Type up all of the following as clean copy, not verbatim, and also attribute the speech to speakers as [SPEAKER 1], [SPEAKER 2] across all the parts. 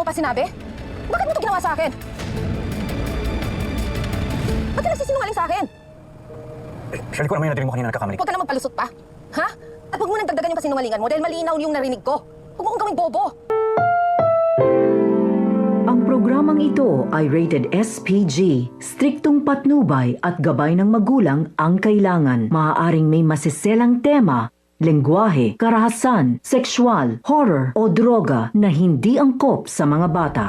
[SPEAKER 1] pa sinabi? Bakit mo ito ginawa sa akin? Ba't ka nagsisinungaling sa akin?
[SPEAKER 2] Shirley, kung ano man yung narinig mo kanina nagkakamali.
[SPEAKER 1] Huwag ka na magpalusot pa. Ha? At huwag mo nang dagdagan yung kasinungalingan mo dahil malinaw yung narinig ko. Huwag mo kong gawing bobo.
[SPEAKER 3] Ang programang ito ay rated SPG. Striktong patnubay at gabay ng magulang ang kailangan. Maaaring may masiselang tema, lengguwahe, karahasan, sexual, horror o droga na hindi angkop sa mga bata.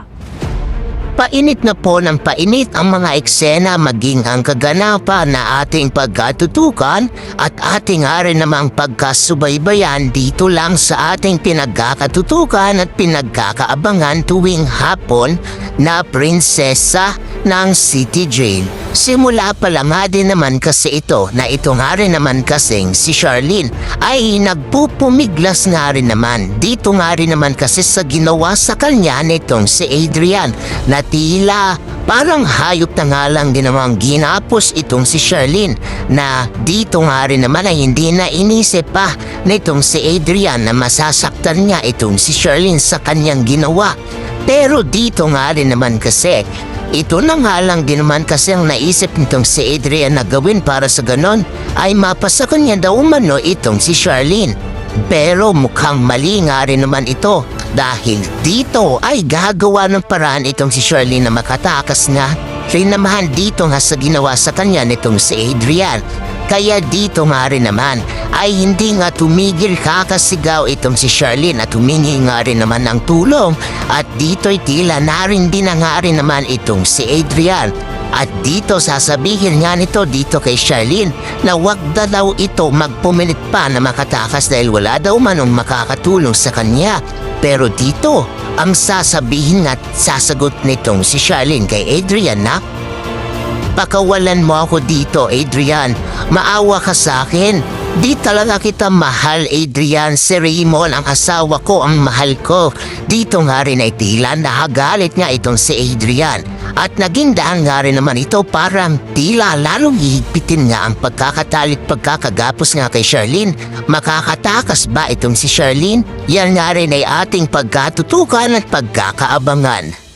[SPEAKER 4] Painit na po ng painit ang mga eksena maging ang kaganapan na ating pagkatutukan at ating rin namang pagkasubaybayan dito lang sa ating pinagkakatutukan at pinagkakaabangan tuwing hapon na prinsesa ng City Jail. Simula pa lang nga din naman kasi ito na ito nga rin naman kasing si Charlene ay nagpupumiglas nga rin naman. Dito nga rin naman kasi sa ginawa sa kanya nitong si Adrian na tila parang hayop na nga lang din namang ginapos itong si Charlene na dito nga rin naman ay hindi na inisip pa nitong si Adrian na masasaktan niya itong si Charlene sa kanyang ginawa. Pero dito nga rin naman kasi ito na nga lang din naman kasi ang naisip nitong si Adrian na gawin para sa ganon ay mapasa kanya daw umano itong si Charlene. Pero mukhang mali nga rin naman ito dahil dito ay gagawa ng paraan itong si Charlene na makatakas nga rin naman dito nga sa ginawa sa kanya nitong si Adrian. Kaya dito nga rin naman ay hindi nga tumigil kakasigaw itong si Charlene at humingi nga rin naman ng tulong at dito'y tila narin din na nga rin naman itong si Adrian. At dito sasabihin nga nito dito kay Charlene na wag na daw ito magpumilit pa na makatakas dahil wala daw manong makakatulong sa kanya. Pero dito ang sasabihin at sasagot nitong si Charlene kay Adrian na, "Pakawalan mo ako dito, Adrian. Maawa ka sa akin. Di talaga kita mahal, Adrian. Si Raymond, ang asawa ko, ang mahal ko." Dito nga rin ay tila nakagalit nga itong si Adrian. At naging daan nga rin naman ito parang tila lalong hihigpitin nga ang pagkakatalit pagkakagapos nga kay Charlene. Makakatakas ba itong si Charlene? Yan nga rin ay ating pagkatutukan at pagkakaabangan.